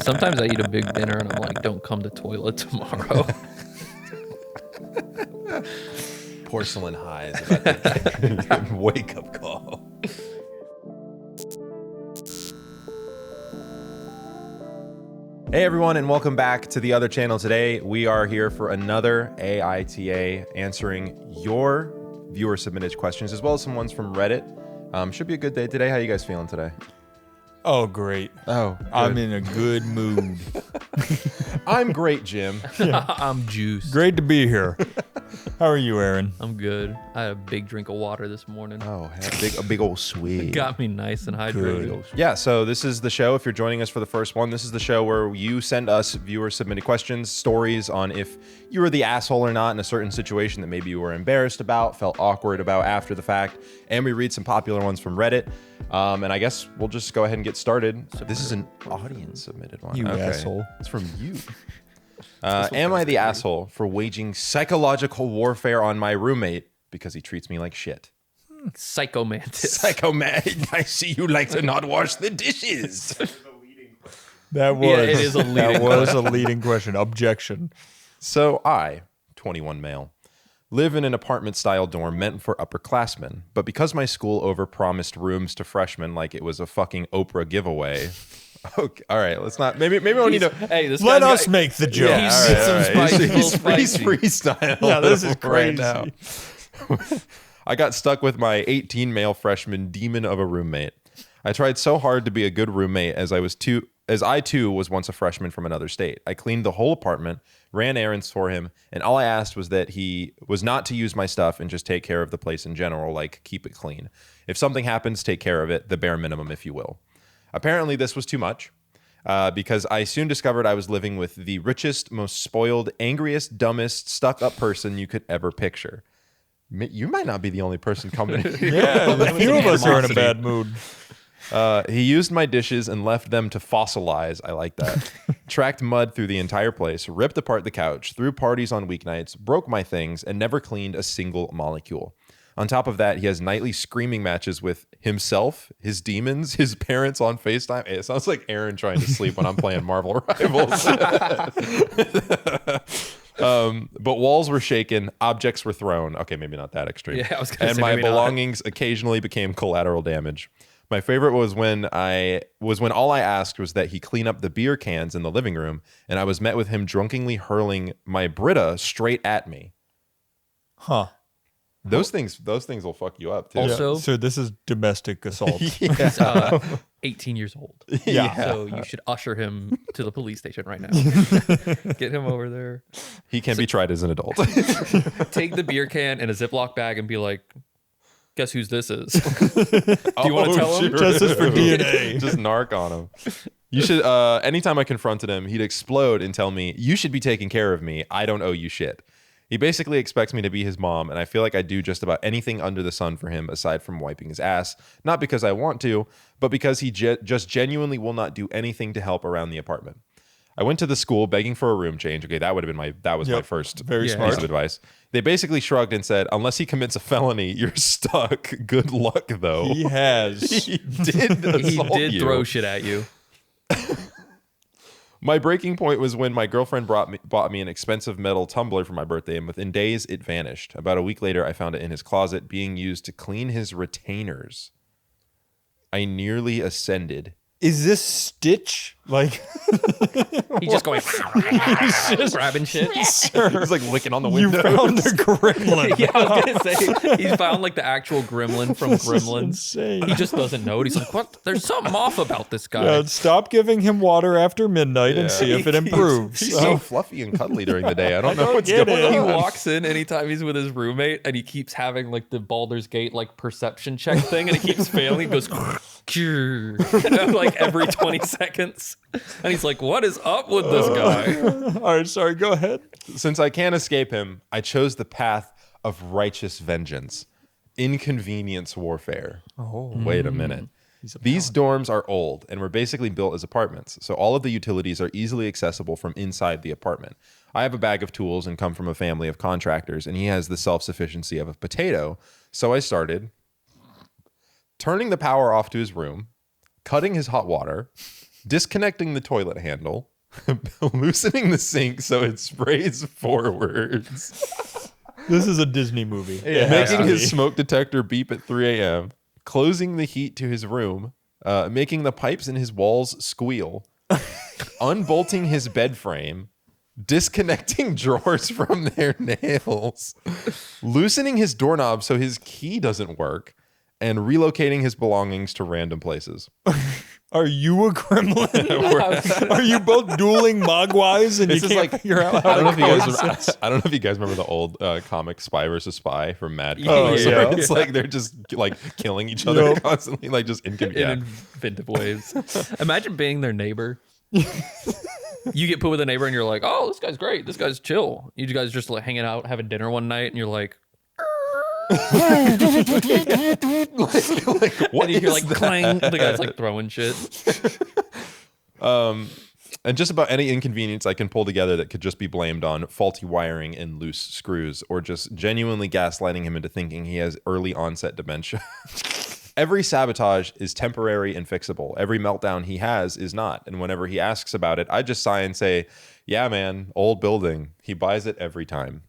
Sometimes I eat a big dinner and I'm like, don't come to toilet tomorrow. Porcelain High is about to get wake up call. Hey everyone, and welcome back to the other channel. Today we are here for another AITA answering your viewer submitted questions as well as some ones from Reddit. Should be a good day today. How you guys feeling today? Oh, great. Oh, I'm in a good mood. I'm great, Jim. I'm juiced. Great to be here. How are you, Aaron? I'm good. I had a big drink of water this morning. Oh, a big old sweet. Got me nice and hydrated. Yeah, so this is the show. If you're joining us for the first one, this is the show where you send us viewer submitted questions, stories on if you were the asshole or not in a certain situation that maybe you were embarrassed about, felt awkward about after the fact, and we read some popular ones from Reddit. And I guess we'll just go ahead and get started. This is an audience submitted one. You asshole. It's from you. Am I the asshole for waging psychological warfare on my roommate because he treats me like shit? Psychomantis. Psychoman, I see you like to not wash the dishes. That was, Yeah, it is a leading that was a leading question. Objection. So I, 21 male, live in an apartment-style dorm meant for upperclassmen, but because my school overpromised rooms to freshmen like it was a fucking Oprah giveaway. Okay, all right, let's not. Maybe we don't need to. Hey, this Let guy's us make the joke. Yeah, All right, all right. He's freestyle. Yeah, this is right crazy. now. I got stuck with my 18 male freshman demon of a roommate. I tried so hard to be a good roommate as I too was once a freshman from another state. I cleaned the whole apartment, ran errands for him, and all I asked was that he was not to use my stuff and just take care of the place in general, like keep it clean. If something happens, take care of it, the bare minimum, if you will. Apparently, this was too much because I soon discovered I was living with the richest, most spoiled, angriest, dumbest, stuck-up person you could ever picture. You might not be the only person coming in here. Yeah, a few of us are in a bad mood. He used my dishes and left them to fossilize. I like that. Tracked mud through the entire place, ripped apart the couch, threw parties on weeknights, broke my things, and never cleaned a single molecule. On top of that, he has nightly screaming matches with himself, his demons, his parents on FaceTime. It sounds like Aaron trying to sleep when I'm playing Marvel Rivals. But walls were shaken, objects were thrown. Okay, maybe not that extreme. Yeah, I was gonna and say my maybe not. belongings occasionally became collateral damage. My favorite was when all I asked was that he clean up the beer cans in the living room, and I was met with him drunkenly hurling my Brita straight at me. Huh. Those things will fuck you up too. Also- So this is domestic assault. He's 18 years old. Yeah. So you should usher him to the police station right now. Get him over there. He can be tried as an adult. Take the beer can and a Ziploc bag and be like, guess whose this is? Do you want to tell him? Just as for DNA. Just narc on him. You should. Anytime I confronted him, he'd explode and tell me, "You should be taking care of me. I don't owe you shit." He basically expects me to be his mom, and I feel like I do just about anything under the sun for him aside from wiping his ass. Not because I want to, but because he just genuinely will not do anything to help around the apartment. I went to the school begging for a room change. Okay, that was my first Very piece smart. of advice. They basically shrugged and said, "Unless he commits a felony, you're stuck. Good luck, though." He has. He did assault you. Throw shit at you. My breaking point was when my girlfriend bought me an expensive metal tumbler for my birthday, and within days, it vanished. About a week later, I found it in his closet being used to clean his retainers. I nearly ascended. Is this Stitch? Like, He's just going grabbing shit. He's like licking on the you window. found a gremlin. Yeah, I was gonna say he found like the actual gremlin from This is Gremlins. insane. He just doesn't know it. He's like, what? There's something off about this guy. Yeah, stop giving him water after midnight and see if it improves. He's so fluffy and cuddly during the day. I don't know don't what's get going it. He on. walks in anytime he's with his roommate and he keeps having like the Baldur's Gate like perception check thing and he keeps failing. He goes like every 20 seconds. And he's like, what is up with this guy? All right, sorry, go ahead. Since I can't escape him, I chose the path of righteous vengeance, inconvenience warfare. Oh. Wait a minute. These dorms are old and were basically built as apartments, so all of the utilities are easily accessible from inside the apartment. I have a bag of tools and come from a family of contractors, and he has the self-sufficiency of a potato, so I started turning the power off to his room, cutting his hot water, disconnecting the toilet handle, loosening the sink so it sprays forwards, This is a Disney movie. making his smoke detector beep at 3 a.m., closing the heat to his room, making the pipes in his walls squeal, unbolting his bed frame, disconnecting drawers from their nails, loosening his doorknob so his key doesn't work, and relocating his belongings to random places. Are you a gremlin? Are you both dueling mogwais and This you is can't like, figure out I how don't know if to you close guys. it? I don't know if you guys remember the old comic Spy versus Spy from Mad Oh, Comics. yeah. Where it's like they're just like killing each other Yep. constantly, like just in inconvenient. inventive ways. Imagine being their neighbor. You get put with a neighbor and you're like, oh, this guy's great. This guy's chill. You guys just like hanging out, having dinner one night, and you're like, What and you hear is like that? clang. The guy's like throwing shit. And just about any inconvenience I can pull together that could just be blamed on faulty wiring and loose screws, or just genuinely gaslighting him into thinking he has early onset dementia. Every sabotage is temporary and fixable. Every meltdown he has is not. And whenever he asks about it, I just sigh and say, yeah, man, old building. He buys it every time.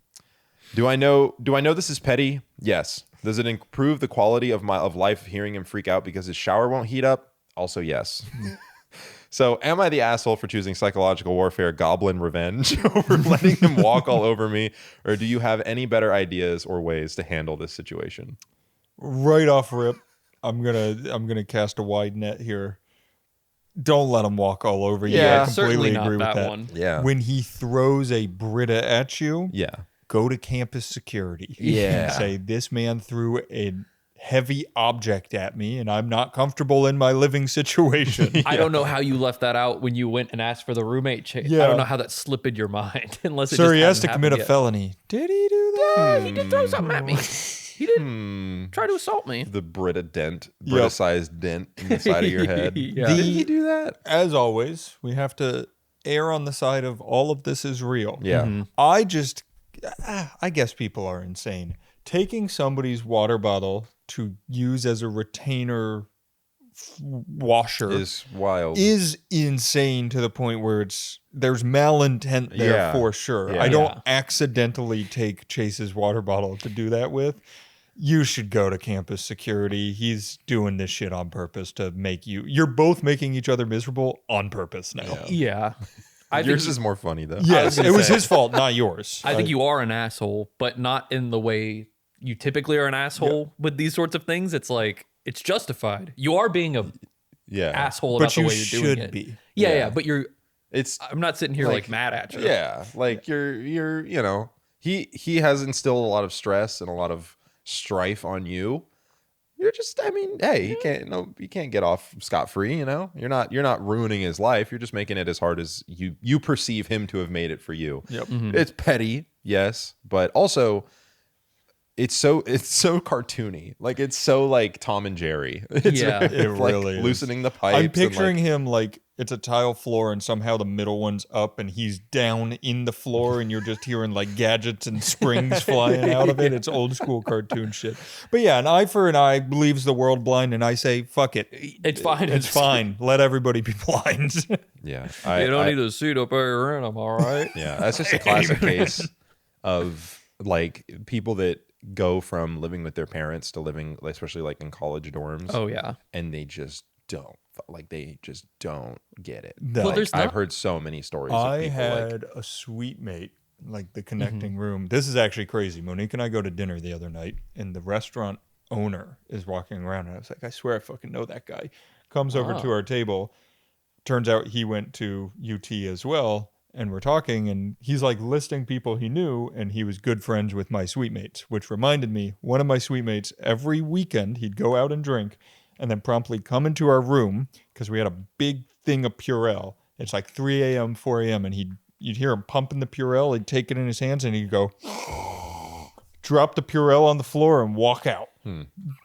Do I know this is petty? Yes. Does it improve the quality of life hearing him freak out because his shower won't heat up? Also, yes. So, am I the asshole for choosing psychological warfare goblin revenge over letting him walk all over me? Or do you have any better ideas or ways to handle this situation? Right off rip, I'm gonna cast a wide net here. Don't let him walk all over you. Yeah, I completely certainly not agree with that that. one. Yeah. When he throws a Brita at you, Yeah. go to campus security. Yeah. And say, this man threw a heavy object at me and I'm not comfortable in my living situation. I don't know how you left that out when you went and asked for the roommate change. I Yeah. don't know how that slipped in your mind. Unless it Sir, just he has hasn't to commit a happened yet. felony. Did he do that? He did throw something at me. He did try to assault me. The Brita-sized dent in the side of your head. Yeah. Did he do that? As always, we have to err on the side of all of this is real. Yeah. I guess people are insane. Taking somebody's water bottle to use as a retainer washer Is wild. is insane to the point where there's malintent there Yeah. for sure. Yeah. I don't accidentally take Chase's water bottle to do that with. You should go to campus security. He's doing this shit on purpose to make you're both making each other miserable on purpose now. Yeah. Yours is more funny though. Yes, gonna it was say- his fault, not yours. I think you are an asshole, but not in the way you typically are an asshole with these sorts of things. It's like, it's justified. You are being a Yeah. asshole But about the you way you're doing should it. be. Yeah, Yeah. yeah, but It's I'm not sitting here like mad at you. yeah, like you're he has instilled a lot of stress and a lot of strife on you. You're just, I mean, hey, you can't get off scot-free, you know? You're not ruining his life. You're just making it as hard as you perceive him to have made it for you. Yep. It's petty, yes, but also it's so cartoony. Like it's so like Tom and Jerry. It's Yeah. very, It like, really is. loosening the pipes. I'm and, picturing like, him like it's a tile floor and somehow the middle one's up and he's down in the floor and you're just hearing like gadgets and springs flying out of it. It's old school cartoon shit. But yeah, an eye for an eye leaves the world blind, and I say, fuck it. It's fine. It's fine. Let everybody be blind. yeah. You don't need a seat up there, and I'm all right. Yeah, that's just a classic case of like people that go from living with their parents to living, especially like in college dorms. Oh yeah. And they just don't get it. No. Well, Like, there's I've not- heard so many stories of I people had like, a suite mate, like the connecting room. This is actually crazy. Monique and I go to dinner the other night, and the restaurant owner is walking around, and I was like, I swear I fucking know that guy. Comes over to our table. Turns out he went to UT as well, and we're talking, and he's like listing people he knew, and he was good friends with my suite mates, which reminded me, one of my suite mates, every weekend, he'd go out and drink, and then promptly come into our room, because we had a big thing of Purell. It's like 3 a.m., 4 a.m., and you'd hear him pumping the Purell. He'd take it in his hands, and he'd go, drop the Purell on the floor, and walk out.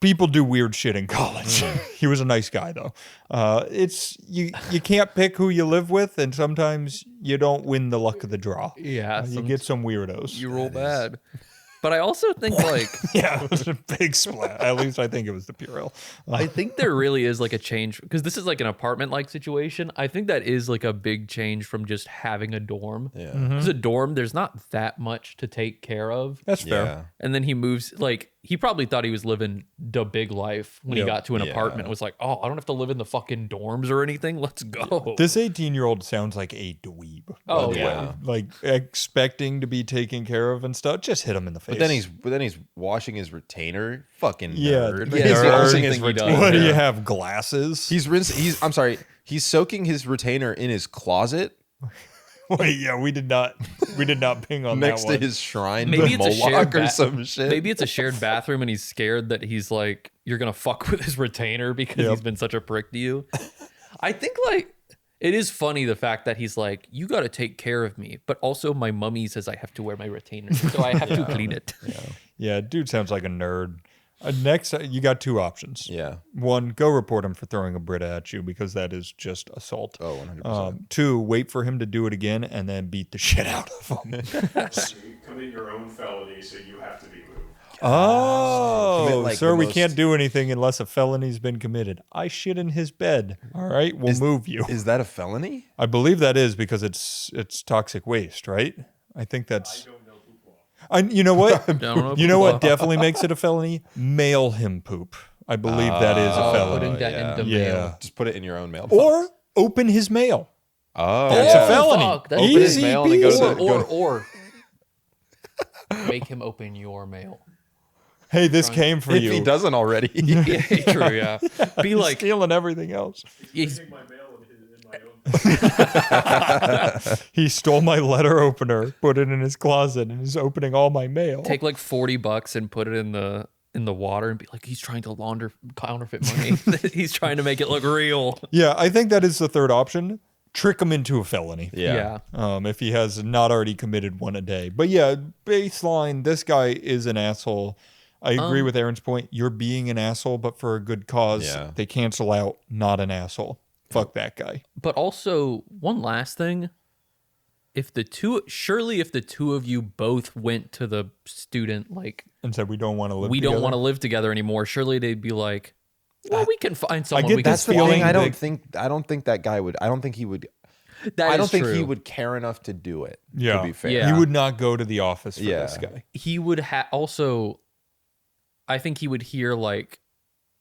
People do weird shit in college. He was a nice guy, though. It's you can't pick who you live with, and sometimes you don't win the luck of the draw. Yeah. You get some weirdos. You roll bad. But I also think like Yeah, it was a big splat. At least I think it was the Purell. I think there really is like a change because this is like an apartment like situation. I think that is like a big change from just having a dorm. Yeah. Because a dorm, there's not that much to take care of. That's fair. Yeah. And then he moves, like, he probably thought he was living the big life when he Yep. got to an Yeah. apartment. It was like, oh, I don't have to live in the fucking dorms or anything. Let's go. This 18-year-old sounds like a dweeb. by Oh, the yeah. way. Like expecting to be taken care of and stuff. Just hit him in the face. But then he's washing his retainer. Fucking Yeah, nerd. the He's nerd. washing his Everything he does. retainer. What do Yeah. you have? Glasses? I'm sorry. He's soaking his retainer in his closet Wait, yeah, we did not ping on next that to one. his shrine Maybe to it's a shared Moloch or ba- some shit. Maybe it's a shared bathroom and he's scared that he's like, you're going to fuck with his retainer because Yep. he's been such a prick to you. I think like it is funny the fact that he's like, you got to take care of me. But also my mummy says I have to wear my retainer. So I have to clean it. Yeah, dude sounds like a nerd. Next, you got two options. Yeah. One, go report him for throwing a Brita at you because that is just assault. Oh, 100%. Two, wait for him to do it again and then beat the shit out of him. You commit your own felony, so you have to be moved. Oh, Commit, like, sir, the we most- can't do anything unless a felony's been committed. I shit in his bed. All right, we'll move you. Is that a felony? I believe that is because it's toxic waste, right? I think that's. Don't know poop law. You know what? I don't know. You know what definitely makes it a felony? Mail him poop. I believe that is a Oh, felony. putting that yeah. in the Yeah. mail. Just put it in your own mailbox. Or open his mail. oh, That's yeah. a felony. Fuck, that's Open his Easy mail and it goes peasy. to- Or make him open your mail. Hey, this came for If you. he doesn't already. Yeah, true. Yeah, be He's like, stealing everything else. he's, Take my mail in my own. He stole my letter opener, put it in his closet, and is opening all my mail. take like $40 and put it in the water and be like, he's trying to launder counterfeit money. He's trying to make it look real. Yeah, I think that is the third option. Trick him into a felony. Yeah. If he has not already committed one a day. But yeah, baseline, this guy is an asshole. I agree with Aaron's point. You're being an asshole, but for a good cause. Yeah. They cancel out not an asshole. Fuck that guy. But also, one last thing. If the two of you both went to the student, like, And said we don't want to live we together. don't want to live together anymore, surely they'd be like, well, we can find someone. get we can this That's the swap. feeling thing. I that- don't think that guy would. I don't think he would. That I don't is think he true. would care enough to do it. Yeah. To be fair. Yeah. He would not go to the office for Yeah. this guy. He would also, I think he would hear like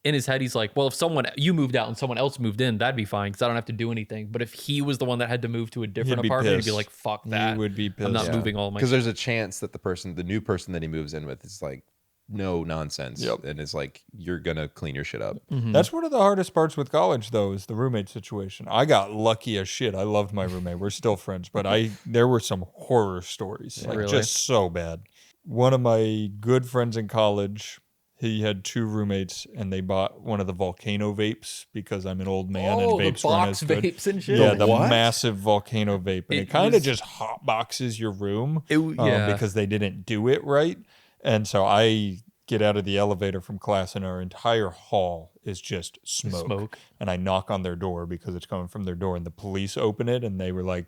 in his head, he's like, well, if you moved out and someone else moved in, that'd be fine because I don't have to do anything. But if he was the one that had to move to a different be apartment, he'd be pissed. like, fuck that. He would be pissed. I'm not Yeah. moving all my Because there's a chance that the new person that he moves in with is like no nonsense. Yep. And it's like, you're gonna clean your shit up. That's one of the hardest parts with college, though, is the roommate situation. I got lucky as shit. I loved my roommate. We're still friends, but there were some horror stories, like Really? just so bad. One of my good friends in college, he had two roommates, and they bought one of the volcano vapes because I'm an old man Oh, and the vapes weren't as box good. vapes and shit. Yeah, the what? massive volcano vape, and it It kind of was- just hot boxes your room. Yeah. Because they didn't do it right. And so I get out of the elevator from class and our entire hall is just smoke. And I knock on their door because it's coming from their door and the police open it and they were like,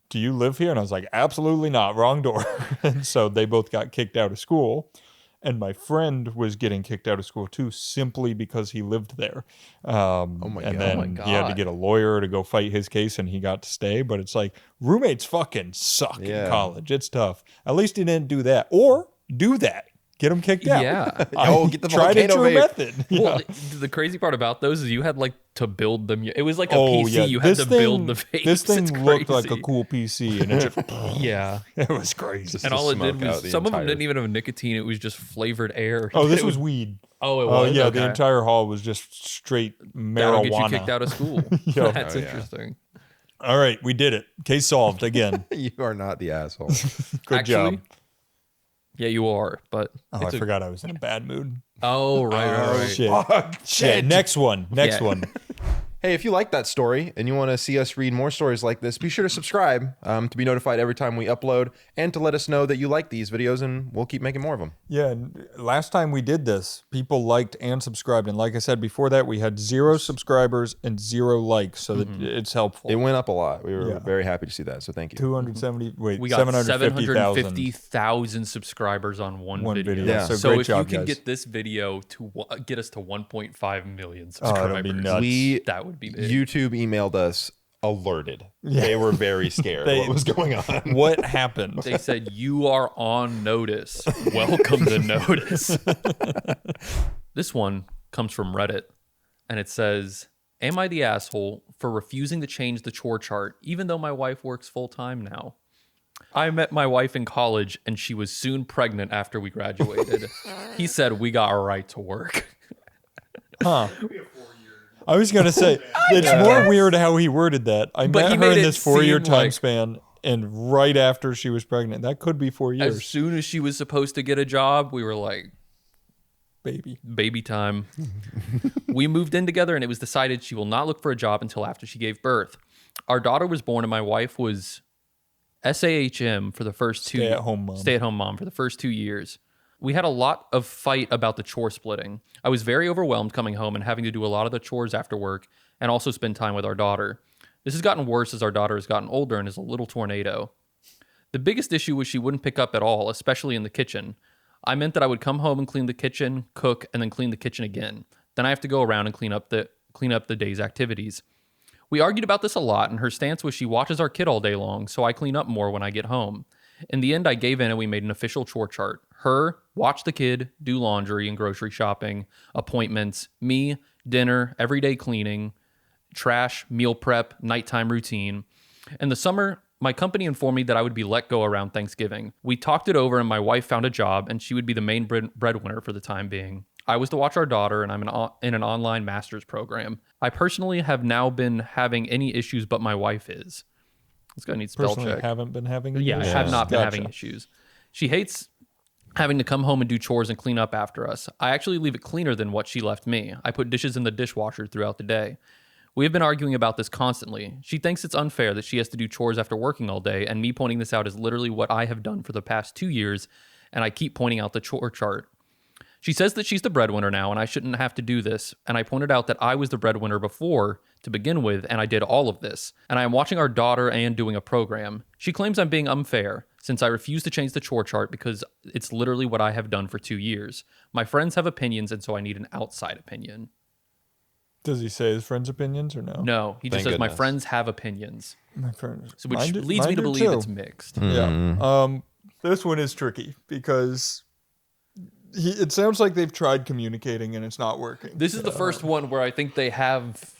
do you live here? And I was like, absolutely not, wrong door. And so they both got kicked out of school. And my friend was getting kicked out of school too, simply because he lived there. my and God. then Oh my he had to God. get a lawyer to go fight his case, and he got to stay. But it's like roommates fucking suck Yeah. in college. It's tough. At least he didn't do that, or do that. Get him kicked out. Yeah. Oh, get the tried a volcano true vape. method. Yeah. Well, the crazy part about those is you had like to build them. It was like a Oh PC. yeah, You had this to thing, build the vapes. This thing It's looked like a crazy. cool PC, and it just Yeah. it was crazy. Just And to all it did smoke out was the some of them entire- didn't even have nicotine. It was just flavored air. Oh, this It was weed. Oh, it Oh was. yeah, okay. the entire hall was just straight marijuana. That'll get you kicked out of school. Yo. That's Oh, yeah. interesting. All right, we did it. Case solved again. You are not the asshole. Good Actually, job. Yeah, you are. But Oh, I forgot I was in a bad mood. Oh, right. Shit. Shit. Next one. Yeah. One. Hey, if you like that story and you want to see us read more stories like this, be sure to subscribe to be notified every time we upload and to let us know that you like these videos, and we'll keep making more of them. Yeah, and last time we did this, people liked and subscribed. And like I said before that, we had 0 subscribers and 0 likes, so that it's helpful. It went up a lot. We were Yeah. very happy to see that, so thank you. 270, We got 750,000. 750,000 subscribers on one video. Yeah. Yeah. So great if job, you can guys. get this video to get us to 1.5 million Oh, subscribers, that'd be nuts. that would be big. YouTube emailed us alerted. They were very scared what was going on. What happened? They said, you are on notice. Welcome to notice. This one comes from Reddit, and it says, am I the asshole for refusing to change the chore chart, even though my wife works full-time now? I met my wife in college, and she was soon pregnant after we graduated. He said we got our right to work. Huh. I was going to say, it's more weird how he worded that. I But met he her made in it this 4-year seem time like- span, and right after she was pregnant. That could be 4 As years. soon as she was supposed to get a job, we were like, baby time. We moved in together, and it was decided she will not look for a job until after she gave birth. Our daughter was born, and my wife was SAHM for the first 2 Stay-at-home mom. Stay-at-home mom for the first 2 years. We had a lot of fight about the chore splitting. I was very overwhelmed coming home and having to do a lot of the chores after work and also spend time with our daughter. This has gotten worse as our daughter has gotten older and is a little tornado. The biggest issue was she wouldn't pick up at all, especially in the kitchen. I meant that I would come home and clean the kitchen, cook, and then clean the kitchen again. Then I have to go around and clean up the day's activities. We argued about this a lot, and her stance was she watches our kid all day long, so I clean up more when I get home. In the end, I gave in and we made an official chore chart. Her, watch the kid, do laundry and grocery shopping, appointments, me, dinner, everyday cleaning, trash, meal prep, nighttime routine. In the summer, my company informed me that I would be let go around Thanksgiving. We talked it over and my wife found a job and she would be the main breadwinner for the time being. I was to watch our daughter and I'm in an online master's program. I personally have now been having any issues, but my wife is. This guy needs spell Personally, check. haven't been having Yeah, I issues? have not been Gotcha. having issues. She hates having to come home and do chores and clean up after us. I actually leave it cleaner than what she left me. I put dishes in the dishwasher throughout the day. We have been arguing about this constantly. She thinks it's unfair that she has to do chores after working all day, and me pointing this out is literally what I have done for the past 2 years, and I keep pointing out the chore chart. She says that she's the breadwinner now, and I shouldn't have to do this, and I pointed out that I was the breadwinner before to begin with, and I did all of this, and I am watching our daughter and doing a program. She claims I'm being unfair, since I refuse to change the chore chart because it's literally what I have done for 2 years. My friends have opinions, and so I need an outside opinion. Does he say his friends' opinions or no? No, he just Thank says my goodness. friends have opinions, My friends. so which Mine do- leads me mine to do believe too. it's mixed. Yeah. This one is tricky because it sounds like they've tried communicating and it's not working. This is the first one where I think they have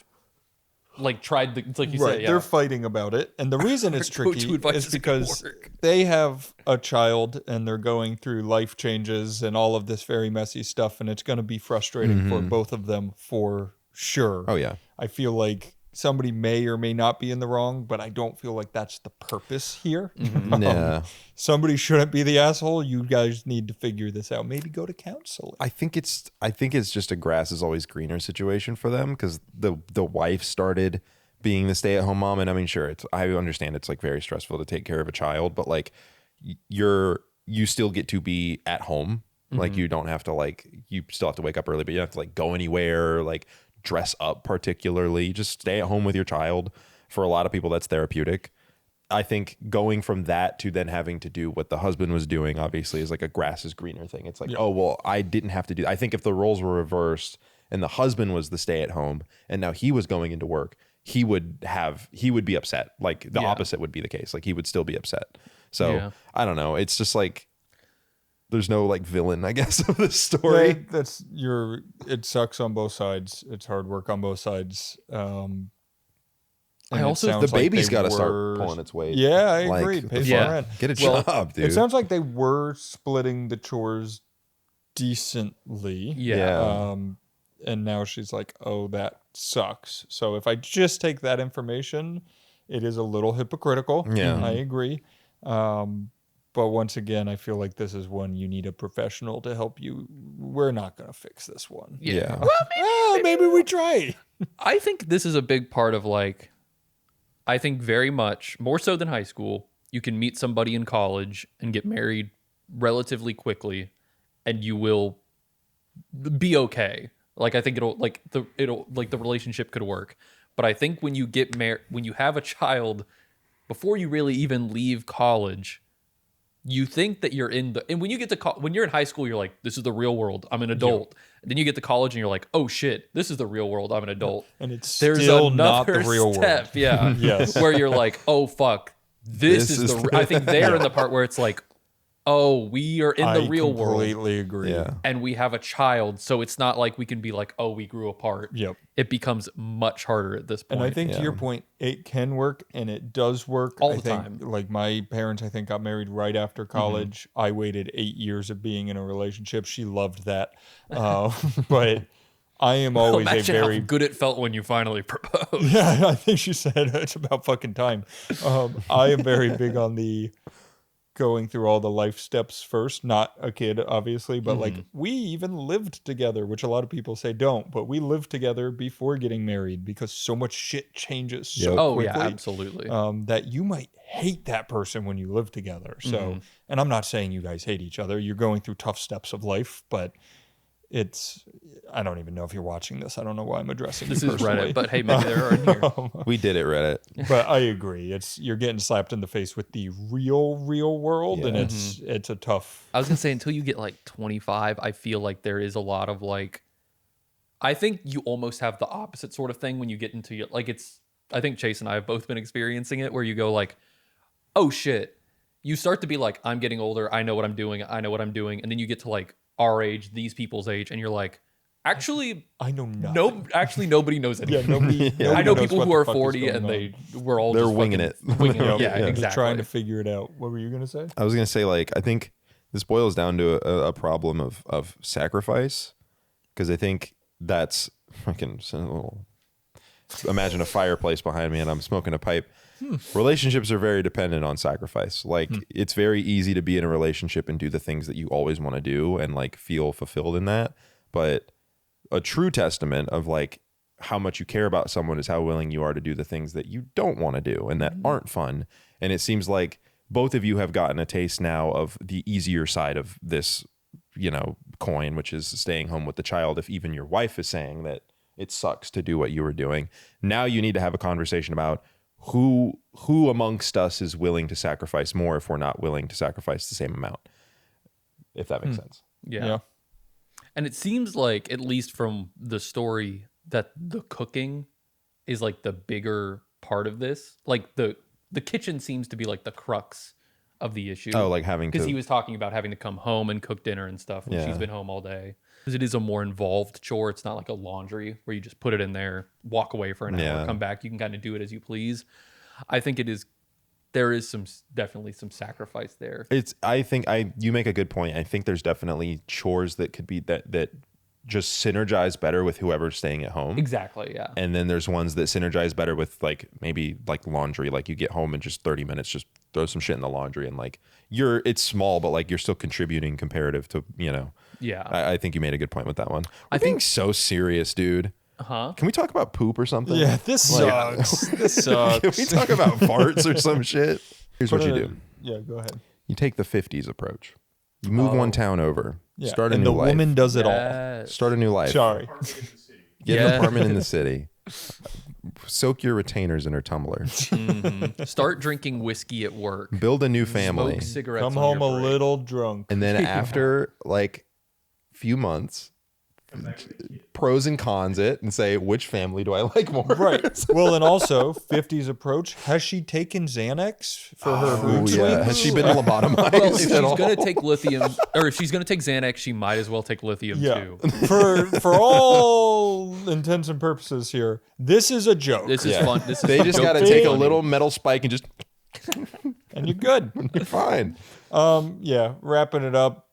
tried the, it's like you Right, say, yeah. they're fighting about it, and the reason it's Go-to tricky advice is isn't gonna because work. they have a child and they're going through life changes and all of this very messy stuff, and it's going to be frustrating for both of them for sure. Oh, yeah. I feel like somebody may or may not be in the wrong, but I don't feel like that's the purpose here. Yeah. Somebody shouldn't be the asshole. You guys need to figure this out. Maybe go to counseling. I think it's just a grass is always greener situation for them because the wife started being the stay-at-home mom, and I mean, sure, I understand it's like very stressful to take care of a child, but like you still get to be at home. Like you don't have to you still have to wake up early, but you don't have to go anywhere or dress up particularly. You just stay at home with your child. For a lot of people, that's therapeutic. I think going from that to then having to do what the husband was doing, obviously, is like a grass is greener thing. It's like, oh, well, I didn't have to do. I think if the roles were reversed and the husband was the stay at home and now he was going into work, he would be upset. Like the opposite would be the case. Like he would still be upset. So I don't know. It's just there's no villain, I guess, of this story. Yeah, it sucks on both sides. It's hard work on both sides. I also- The baby's got to start pulling its weight. Yeah, I Like, agree. the Pays fuck? for rent. Get a job, dude. It sounds like they were splitting the chores decently. Yeah. And now she's like, oh, that sucks. So if I just take that information, it is a little hypocritical. Yeah. I agree. But once again, I feel like this is one you need a professional to help you. We're not going to fix this one. Yeah. Well, maybe we try. I think this is a big part of like, I think very much more so than high school. You can meet somebody in college and get married relatively quickly, and you will be okay. Like I think the relationship could work. But I think when you get married, when you have a child, before you really even leave college, you think that you're in the, and when you get to when you're in high school, you're like, this is the real world. I'm an adult. And then you get to college and you're like, oh shit, this is the real world. I'm an adult. And it's still not the real world. Yeah. Yes. Where you're like, oh fuck, this is the, I think they're in the part where it's like, oh, we are in the real world. I completely agree. Yeah. And we have a child. So it's not like we can be like, oh, we grew apart. Yep. It becomes much harder at this point. And I think to your point, it can work and it does work. All I the think, time. Like my parents, I think, got married right after college. I waited 8 years of being in a relationship. She loved that. But I am always Imagine a very how good it felt when you finally proposed. Yeah, I think she said it's about fucking time. I am very big on the going through all the life steps first, not a kid, obviously, but like we even lived together, which a lot of people say don't, but we lived together before getting married because so much shit changes so Oh, quickly. yeah, absolutely. That you might hate that person when you live together. So, and I'm not saying you guys hate each other. You're going through tough steps of life, but it's, I don't even know if you're watching this. I don't know why I'm addressing This you is personally. Reddit, but hey, maybe there are in here. We did it, Reddit. But I agree. You're getting slapped in the face with the real world, and Yeah. it's a tough. I was gonna say until you get like 25, I feel like there is a lot of like, I think you almost have the opposite sort of thing when you get into your, like it's, I think Chase and I have both been experiencing it where you go like, oh shit, you start to be like, I'm getting older, I know what I'm doing, and then you get to like our age, these people's age, and you're like, actually, I know nothing. no, actually nobody knows anything. Yeah, nobody. I know knows people what who the are fuck is 40 going and on. we're all They're just winging fucking it. Winging it. Yep. Yeah, Just exactly. trying to figure it out. What were you gonna say? I was gonna say, like, I think this boils down to a problem of sacrifice, because I think that's fucking a little. Imagine a fireplace behind me and I'm smoking a pipe. Relationships are very dependent on sacrifice. Like it's very easy to be in a relationship and do the things that you always want to do and like feel fulfilled in that. But a true testament of like how much you care about someone is how willing you are to do the things that you don't want to do and that aren't fun. And it seems like both of you have gotten a taste now of the easier side of this, coin, which is staying home with the child. If even your wife is saying that it sucks to do what you were doing, now you need to have a conversation about who amongst us is willing to sacrifice more if we're not willing to sacrifice the same amount, if that makes sense. Yeah. And it seems like, at least from the story, that the cooking is like the bigger part of this. Like the kitchen seems to be like the crux of the issue. Oh, like having to, because he was talking about having to come home and cook dinner and stuff when she's been home all day. Because it is a more involved chore. It's not like a laundry where you just put it in there, walk away for an hour, come back. You can kind of do it as you please. I think there is definitely some sacrifice there. You make a good point. I think there's definitely chores that could be that just synergize better with whoever's staying at home. Exactly, yeah. And then there's ones that synergize better with like maybe like laundry. Like you get home in just 30 minutes, just throw some shit in the laundry and like it's small, but like you're still contributing comparative to, Yeah. I think you made a good point with that one. I think so serious, dude. Uh-huh. Can we talk about poop or something? Yeah, this sucks. This sucks. Can we talk about farts or some shit? Here's what you do. Yeah, go ahead. You take the 50s approach. You move one town over. Yeah, Start a and new the life. woman does it all. Yes. Start a new life. Sorry. Get an Yeah. apartment in the city. Soak your retainers in her tumbler. Start drinking whiskey at work. Build a new family. Smoke cigarettes. Come on home a your break. little drunk. And then after like few months, pros and cons it and say, which family do I like more? Right. Well, and also 50s approach. Has she taken Xanax for her Oh, mood yeah. swings? Has she been lobotomized Well, if she's at all? gonna take lithium, or if she's gonna take Xanax, she might as well take lithium Yeah. too. For all intents and purposes here, this is a joke. This is Yeah. fun. This is They just got to Joke take a funny. little metal spike and just, And you're good. you're fine. Yeah, wrapping it up.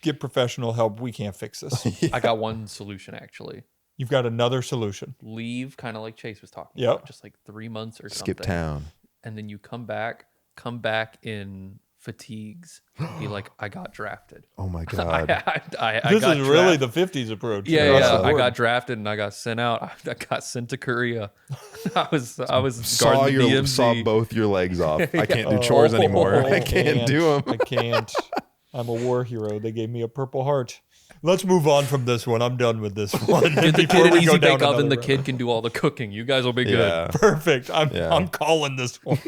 Get professional help. We can't fix this. I got one solution actually. You've got another solution. Leave, kind of like Chase was talking Yep. about, just like 3 months or Skip something. town. And then you come back in fatigues. He'd be like, I got drafted. Oh my god. I This got is really drafted. the 50s approach. Yeah, across yeah. the I board. got drafted and I got sent out. I got sent to Korea. I was saw guarding the DMZ. saw both your legs off. I can't do chores anymore. I can't do them. I can't. I'm a war hero. They gave me a Purple Heart. Let's move on from this one. I'm done with this one. Get the Before kid an we go easy down bake oven. another The road. kid can do all the cooking. You guys will be good. Yeah. Perfect. Yeah. I'm calling this one.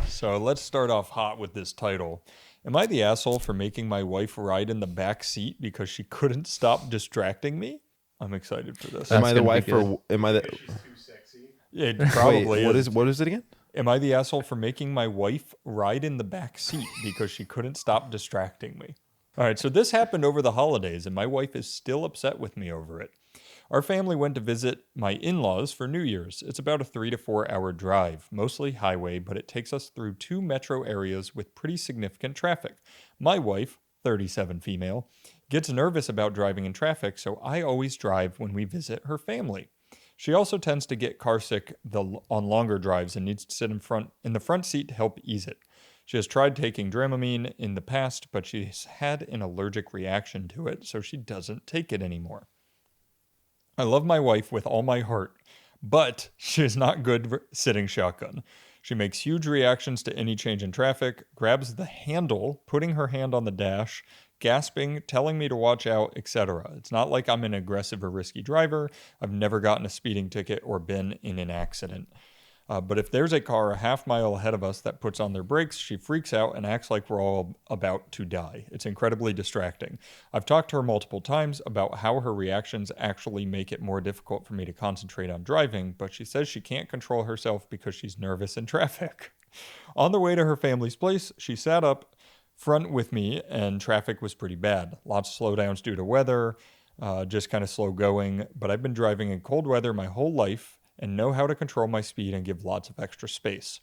So let's start off hot with this title. Am I the asshole for making my wife ride in the back seat because she couldn't stop distracting me? I'm excited for this. Am That's I the gonna be wife good. or am I the She's too sexy. It probably Wait, what is it again? Am I the asshole for making my wife ride in the back seat because she couldn't stop distracting me? All right, so this happened over the holidays, and my wife is still upset with me over it. Our family went to visit my in-laws for New Year's. It's about a 3 to 4 hour drive, mostly highway, but it takes us through 2 metro areas with pretty significant traffic. My wife, 37 female, gets nervous about driving in traffic, so I always drive when we visit her family. She also tends to get carsick on longer drives and needs to sit in the front seat to help ease it. She has tried taking Dramamine in the past, but she's had an allergic reaction to it, so she doesn't take it anymore. I love my wife with all my heart, but she is not good sitting shotgun. She makes huge reactions to any change in traffic, grabs the handle, putting her hand on the dash, gasping, telling me to watch out, etc. It's not like I'm an aggressive or risky driver. I've never gotten a speeding ticket or been in an accident. But if there's a car a half mile ahead of us that puts on their brakes, she freaks out and acts like we're all about to die. It's incredibly distracting. I've talked to her multiple times about how her reactions actually make it more difficult for me to concentrate on driving, but she says she can't control herself because she's nervous in traffic. On the way to her family's place, she sat up front with me and traffic was pretty bad. Lots of slowdowns due to weather, just kind of slow going, but I've been driving in cold weather my whole life and know how to control my speed and give lots of extra space.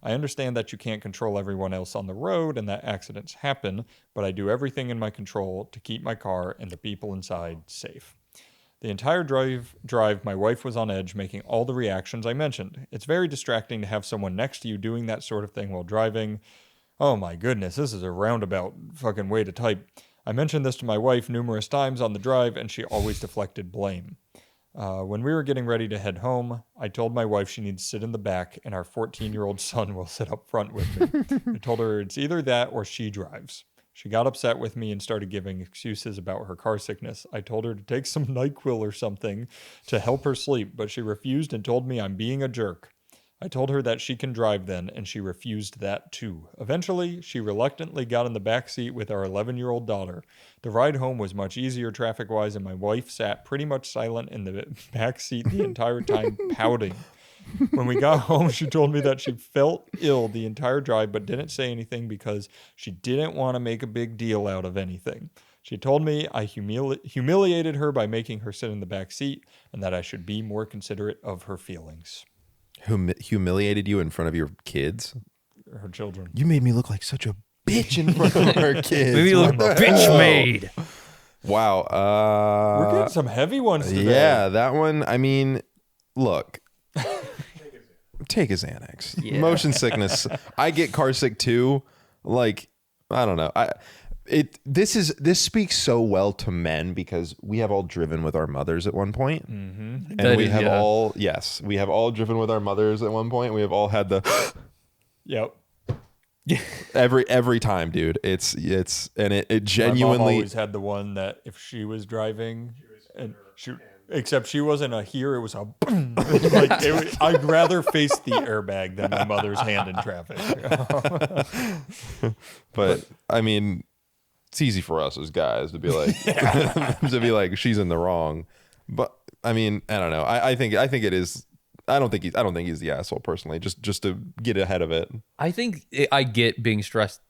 I understand that you can't control everyone else on the road and that accidents happen, but I do everything in my control to keep my car and the people inside safe. The entire drive, my wife was on edge, making all the reactions I mentioned. It's very distracting to have someone next to you doing that sort of thing while driving. Oh my goodness, this is a roundabout fucking way to type. I mentioned this to my wife numerous times on the drive, and she always deflected blame. When we were getting ready to head home, I told my wife she needs to sit in the back and our 14-year-old son will sit up front with me. I told her it's either that or she drives. She got upset with me and started giving excuses about her car sickness. I told her to take some NyQuil or something to help her sleep, but she refused and told me I'm being a jerk. I told her that she can drive then, and she refused that too. Eventually, she reluctantly got in the back seat with our 11-year-old daughter. The ride home was much easier traffic-wise, and my wife sat pretty much silent in the back seat the entire time, pouting. When we got home, she told me that she felt ill the entire drive, but didn't say anything because she didn't want to make a big deal out of anything. She told me I humiliated her by making her sit in the back seat, and that I should be more considerate of her feelings. Humiliated you in front of your kids? Her children. You made me look like such a bitch in front of our kids. Maybe you look bitch made. Wow. We're getting some heavy ones today. Yeah, that one. I mean, look. Take a Xanax. Yeah. Motion sickness. I get car sick too. Like, I don't know. This speaks so well to men because we have all driven with our mothers at one point. Mm-hmm. And That we is- have yeah. we have all driven with our mothers at one point. We have all had the Yep. every time, dude. It My mom genuinely always had the one that if she was driving, except she wasn't a here, it was a I'd rather face the airbag than my mother's hand in traffic. but I mean, it's easy for us as guys to be like she's in the wrong. But I mean, I don't know. I think it is. I don't think he's the asshole personally. Just to get ahead of it. I think I get being stressed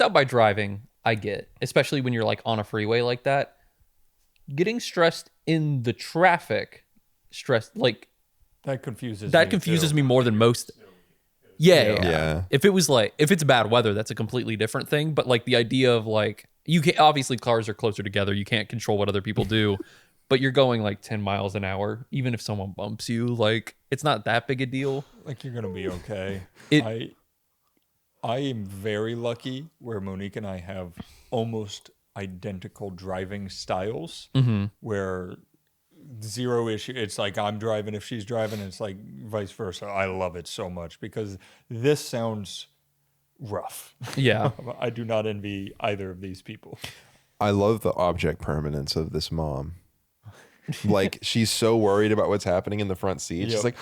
out by driving. I get, especially when you're like on a freeway like that. Getting stressed in the traffic, That confuses me more than most. Yeah. Yeah. If it's bad weather, that's a completely different thing. But like the idea of like, you can obviously cars are closer together. You can't control what other people do, but you're going like 10 miles an hour. Even if someone bumps you, like it's not that big a deal. Like you're gonna be okay. I am very lucky where Monique and I have almost identical driving styles where zero issue. It's like I'm driving if she's driving. It's like vice versa. I love it so much because this sounds rough. Yeah. I do not envy either of these people. I love the object permanence of this mom. Like she's so worried about what's happening in the front seat. She's like,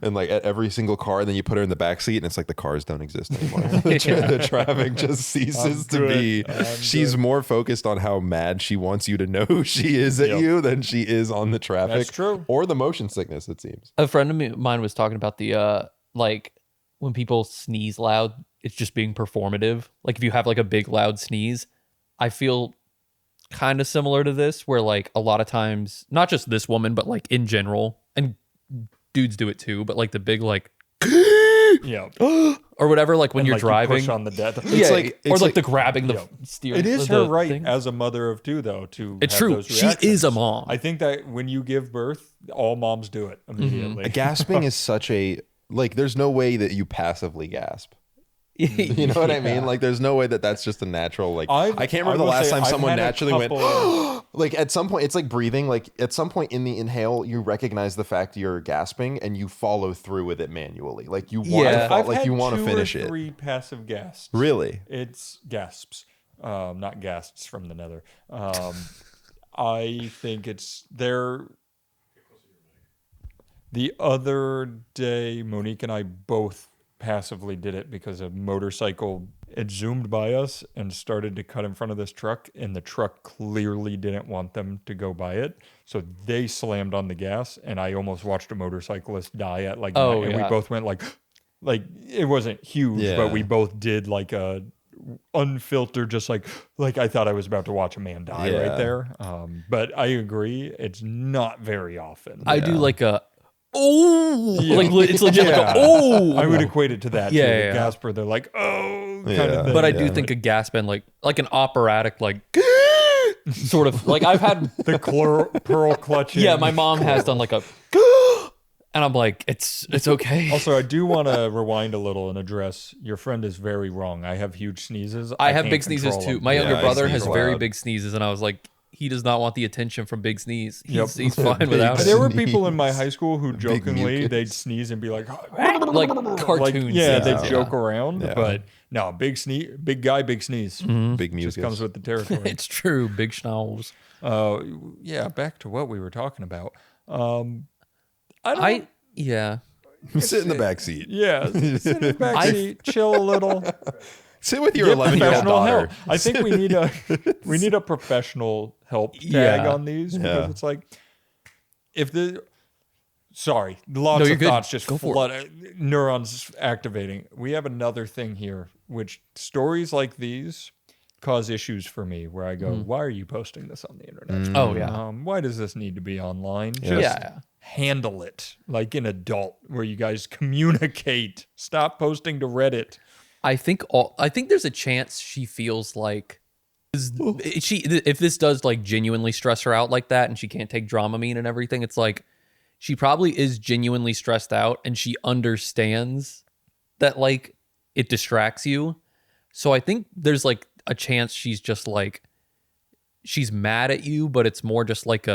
and like at every single car, and then you put her in the back seat, and it's like the cars don't exist anymore. The traffic just ceases to be. She's more focused on how mad she wants you to know who she is at you than she is on the traffic. That's true. Or the motion sickness, it seems. A friend of mine was talking about the like when people sneeze loud, it's just being performative. Like if you have like a big loud sneeze, I feel kind of similar to this, where like a lot of times, not just this woman, but like in general, and dudes do it too, but like the big like or whatever, like when And you're like driving, you push on the death. yeah, like- or it's like like- the grabbing the steer. It is the her right thing. as a mother of two, though, to It's have true. those She reactions. is a mom. I think that when you give birth, all moms do it immediately. Gasping is such a like. There's no way that you passively gasp. You know what I mean? Like, there's no way that that's just a natural. Like, I can't remember the last time someone naturally went. Like at some point, it's like breathing. Like at some point in the inhale, you recognize the fact you're gasping and you follow through with it manually. Like you want to, I've like had you want to 2 finish or it. 3 passive gasps. Really? It's gasps, not gasps from the nether. I think it's there. The other day, Monique and I both passively did it because a motorcycle it zoomed by us and started to cut in front of this truck, and the truck clearly didn't want them to go by it, so they slammed on the gas, and I almost watched a motorcyclist die at like and we both went like it wasn't huge, but we both did like a unfiltered, just like I thought I was about to watch a man die right there. But I agree, it's not very often. I do like a like it's legit like a I would equate it to that too. Yeah. The gasper, they're like kind of thing. But I do think a gasp and like an operatic like sort of like I've had the pearl clutching. yeah, my mom has done like a and I'm like it's okay. Also, I do want to rewind a little and address your friend is very wrong. I have huge sneezes. I have can't big sneezes control too. them. My younger I brother sneeze has very loud. big sneezes, and I was like, he does not want the attention from big sneeze. Yep. He's fine without There it. were people in my high school who Big jokingly mucus. they'd sneeze and be like Like cartoons. they'd joke around, but no, big guy, big sneeze. Big mucus. Just comes with the territory. It's true. Big schnauz. Back to what we were talking about. Yeah. Sit in the back seat. Yeah, sit in the back seat, chill a little. Sit with your Get 11-year-old professional daughter. help. I think we need a professional help tag Yeah. on these because Yeah. it's like if the lots you're of good. thoughts just Go for flood neurons activating. We have another thing here, which stories like these cause issues for me where I go, why are you posting this on the internet? Oh yeah. Why does this need to be online? Yeah. Handle it like an adult where you guys communicate. Stop posting to Reddit. I think there's a chance she feels like if this does like genuinely stress her out like that and she can't take Dramamine and everything, it's like she probably is genuinely stressed out and she understands that like it distracts you. So I think there's like a chance she's just like she's mad at you, but it's more just like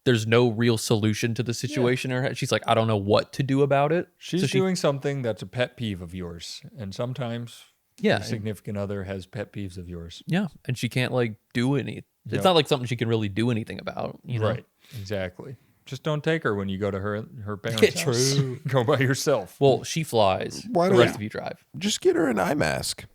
there's no real solution to the situation in her head. She's like, I don't know what to do about it. She's doing something that's a pet peeve of yours. And sometimes Yeah. your significant other has pet peeves of yours. Yeah. And she can't like do any. Yep. It's not like something she can really do anything about. You know? Right. Exactly. Just don't take her when you go to her parents' house. True. Go by yourself. Well, she flies. Why The don't- rest of you drive. Just get her an eye mask.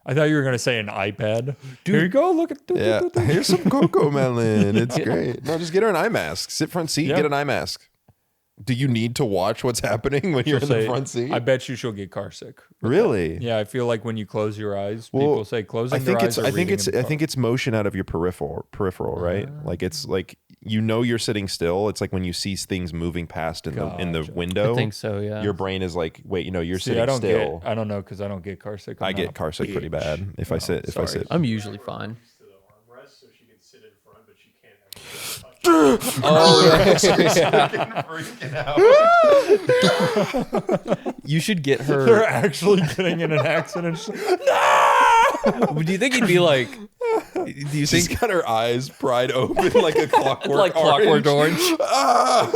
I thought you were going to say an iPad. Here you go. Look at Yeah. Here's some cocoa melon. It's great. No, just get her an eye mask. Sit front seat, Yeah. get an eye mask. Do you need to watch what's happening when you're in the front seat? I bet you she'll get car sick. Really? Yeah, I feel like when you close your eyes, Well, people say closing I think your it's eyes. I think it's motion out of your peripheral, right? Like it's like you're sitting still. It's like when you see things moving past in the Gotcha. window. I think so, yeah. Your brain is like, wait, you're See, sitting I don't still. I don't know because I don't get car sick. I I'm get not a car sick pretty bitch. bad if I sit. sorry. I'm usually fine. To the armrest so she can sit in front, but she can't have Oh, freaking out. You should get They're her. actually getting in an accident. Do you think he'd be like? Do you She's think got her eyes pried open like a clockwork like Clockwork Orange? Ah!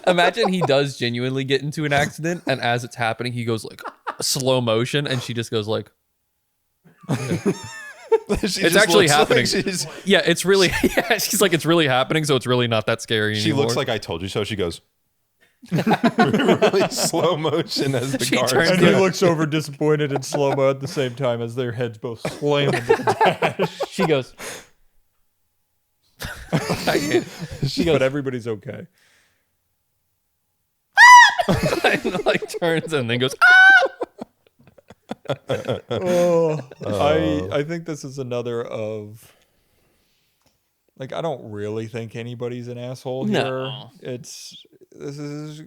Imagine he does genuinely get into an accident, and as it's happening, he goes like slow motion, and she just goes like. It's actually happening. she's, Yeah, it's really. Yeah, she's like, it's really happening, so it's really not that scary she anymore. looks like I told you so. She goes really slow motion as the She car. turns And he looks over disappointed in slow-mo at the same time as their heads both slam into the dash. She goes. But everybody's okay. And like turns and then goes. I think this is another of like I don't really think anybody's an asshole here. No. This is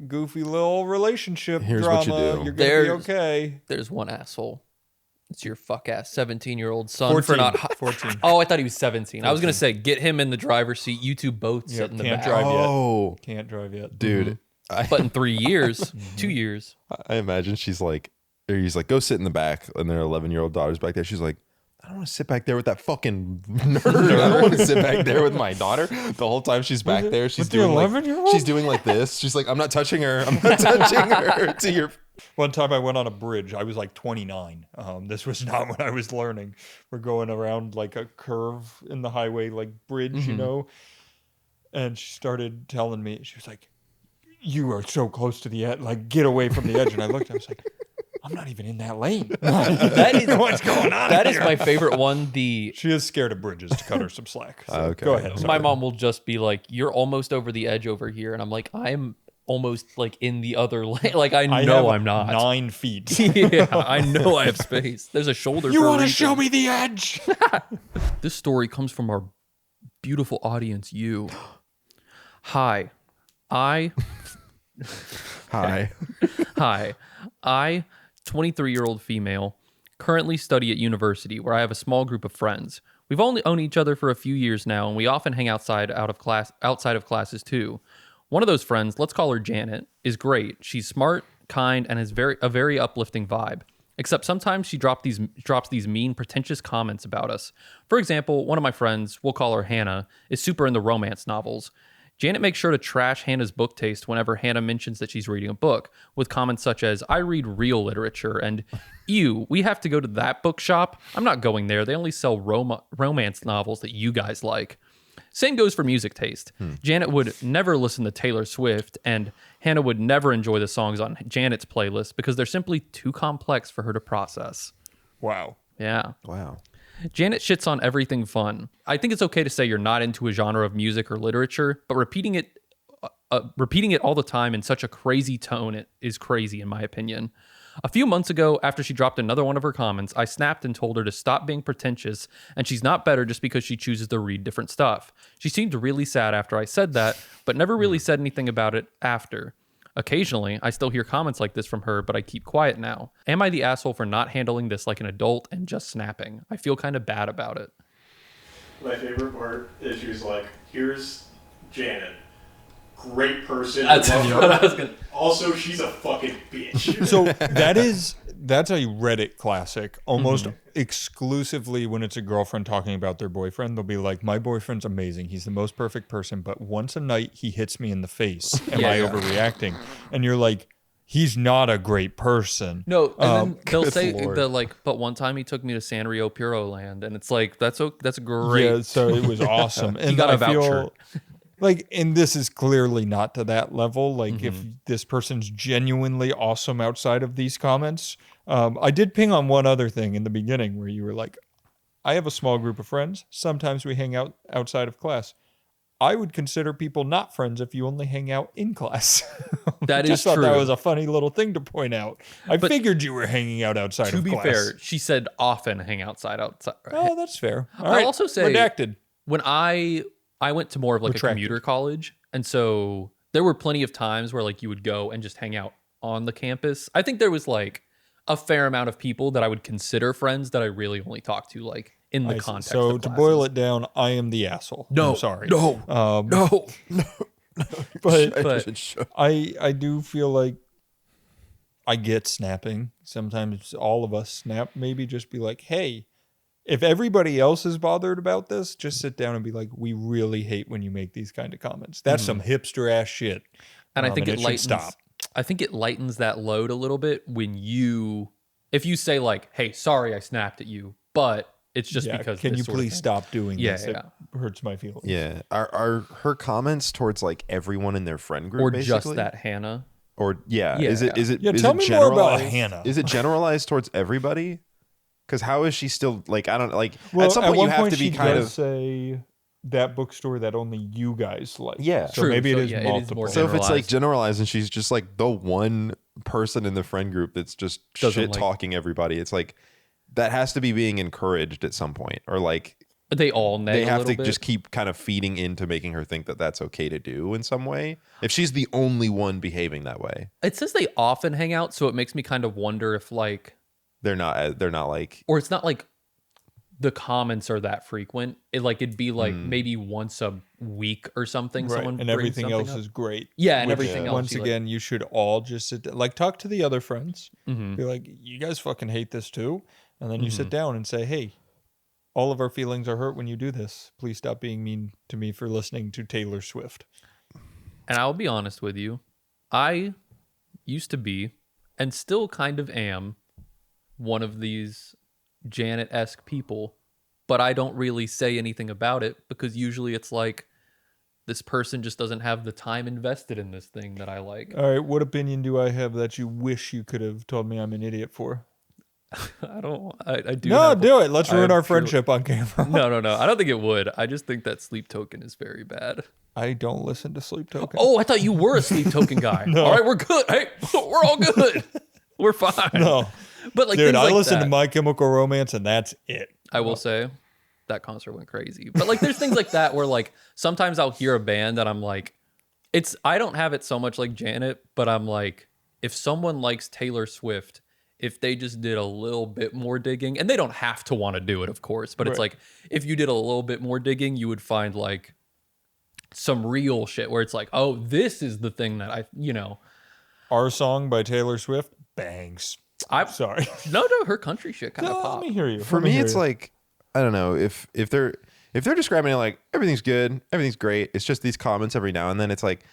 goofy little relationship Here's drama. what you do. You're gonna be There's- okay. There's one asshole. It's your fuck ass 17-year-old son 14. for not. 14. Oh, I thought he was 17. I was gonna say get him in the driver's seat. You two both sit in the can't back. drive yet. Oh, Can't drive yet. dude. But in 3 years, 2 years. I imagine she's like, or he's like, go sit in the back, and their 11-year-old daughter's back there. She's like, I don't want to sit back there with that fucking nerd. I don't want to sit back there with my daughter. The whole time she's back there, she's with the doing like 11-year-old? she's doing like this. She's like, I'm not touching her. I'm not touching her. To your One time I went on a bridge. I was like 29. This was not when I was learning. We're going around like a curve in the highway, like bridge, you know. And she started telling me, she was like, "You are so close to the edge. Like, get away from the edge." And I looked. I was like, "I'm not even in that lane." That is What's going on? That is here? my favorite one. The She is scared of bridges to cut her some slack. So Okay. Go ahead. my mom will just be like, "You're almost over the edge over here," and I'm like, "I'm almost like in the other lane. Like I know have I'm not." 9 feet. Yeah, I know I have space. There's a shoulder. You want to show me the edge? This story comes from our beautiful audience. You. Hi, hi. Hi, 23-year-old female, currently study at university where I have a small group of friends. We've only known each other for a few years now, and we often hang outside of classes too. One of those friends, let's call her Janet, is great. She's smart, kind, and has a very uplifting vibe. Except sometimes she drops these mean, pretentious comments about us. For example, one of my friends, we'll call her Hannah, is super into romance novels. Janet makes sure to trash Hannah's book taste whenever Hannah mentions that she's reading a book, with comments such as, "I read real literature," and "Ew, we have to go to that bookshop? I'm not going there. They only sell romance novels that you guys like." Same goes for music taste. Janet would never listen to Taylor Swift, and Hannah would never enjoy the songs on Janet's playlist because they're simply too complex for her to process. Wow. Yeah. Wow. Janet shits on everything fun. I think it's okay to say you're not into a genre of music or literature, but repeating it all the time in such a crazy tone, it is crazy in my opinion. A few months ago, after she dropped another one of her comments, I snapped and told her to stop being pretentious, and she's not better just because she chooses to read different stuff. She seemed really sad after I said that, but never really said anything about it after. Occasionally, I still hear comments like this from her, but I keep quiet now. Am I the asshole for not handling this like an adult and just snapping? I feel kind of bad about it. My favorite part is she was like, "Here's Janet, great person. That's love her. what I was gonna. Also, she's a fucking bitch." So that's a Reddit classic. Almost exclusively when it's a girlfriend talking about their boyfriend, they'll be like, "My boyfriend's amazing. He's the most perfect person, but once a night he hits me in the face. Am I overreacting?" And you're like, "He's not a great person." No, and then they'll good say Lord. they're like, but one time he took me to Sanrio Puro Land, and it's like that's great. Yeah, so it was awesome. And got a I feel voucher. like, and this is clearly not to that level. Like, if this person's genuinely awesome outside of these comments, I did ping on one other thing in the beginning where you were like, "I have a small group of friends. Sometimes we hang out outside of class." I would consider people not friends if you only hang out in class. That I just is thought that true. was a funny little thing to point out. I figured you were hanging out outside To of be class. fair, she said often hang outside. Oh, that's fair. All I'll right. also say- redacted. When I went to more of like Retracted. a commuter college, and so there were plenty of times where like you would go and just hang out on the campus. I think there was like a fair amount of people that I would consider friends that I really only talked to like in the context So of to classes. boil it down, I am the asshole. No, I'm sorry. no, no. But I do feel like I get snapping. Sometimes all of us snap. Maybe just be like, hey, if everybody else is bothered about this, just sit down and be like, we really hate when you make these kind of comments. That's some hipster ass shit. And I think it should lightens. stop. I think it lightens that load a little bit when if you say like, "Hey, sorry, I snapped at you," but it's just because. Can this you sort of please thing. stop doing Yeah, this? yeah. It hurts my feelings. Yeah. Are her comments towards like everyone in their friend group, Or basically? just that Hannah? Or Yeah, is it tell me more about generalized? Hannah. Is it generalized towards everybody? Because how is she still like, I don't like, Well, at some point you one have to she be kind does of, say that bookstore that only you guys like. Yeah. So True. maybe So, it is yeah, it is multiple. more so if it's like generalized. generalized and she's just like the one person in the friend group that's just Doesn't shit talking everybody, it's like that has to be being encouraged at some point, or like They all neg they a have little to bit. just keep kind of feeding into making her think that that's okay to do in some way. If she's the only one behaving that way, It says they often hang out, so it makes me kind of wonder if like, they're not like, or it's not like the comments are that frequent. It'd be like maybe once a week or something. Right. Someone And brings everything something else up. is great. Yeah, and Which, everything else. Once again, you should all just sit like talk to the other friends. Mhm. Be like, you guys fucking hate this too. And then you sit down and say, hey, all of our feelings are hurt when you do this. Please stop being mean to me for listening to Taylor Swift. And I'll be honest with you, I used to be, and still kind of am, one of these Janet-esque people, but I don't really say anything about it because usually it's like, this person just doesn't have the time invested in this thing that I like. All right, what opinion do I have that you wish you could have told me I'm an idiot for? I do. No, have- do it. Let's I ruin have our true- friendship on camera. No. I don't think it would. I just think that Sleep Token is very bad. I don't listen to Sleep Token. Oh, I thought you were a Sleep Token guy. No. All right, we're good. Hey, we're all good. We're fine. No. But like, Dude, things I like listen that, to My Chemical Romance and that's it. I will say that concert went crazy. But like, there's things like that where like sometimes I'll hear a band that I'm like, I don't have it so much like Janet, but I'm like, if someone likes Taylor Swift, if they just did a little bit more digging, and they don't have to want to do it, of course, but it's Right. like, if you did a little bit more digging, you would find like some real shit where it's like, oh, this is the thing that Our Song by Taylor Swift bangs. I'm Sorry. no, her country shit kind of No, pop. let me hear you. for Let me me hear it's you. like, I don't know, if they're describing it like everything's good, everything's great, it's just these comments every now and then, it's like,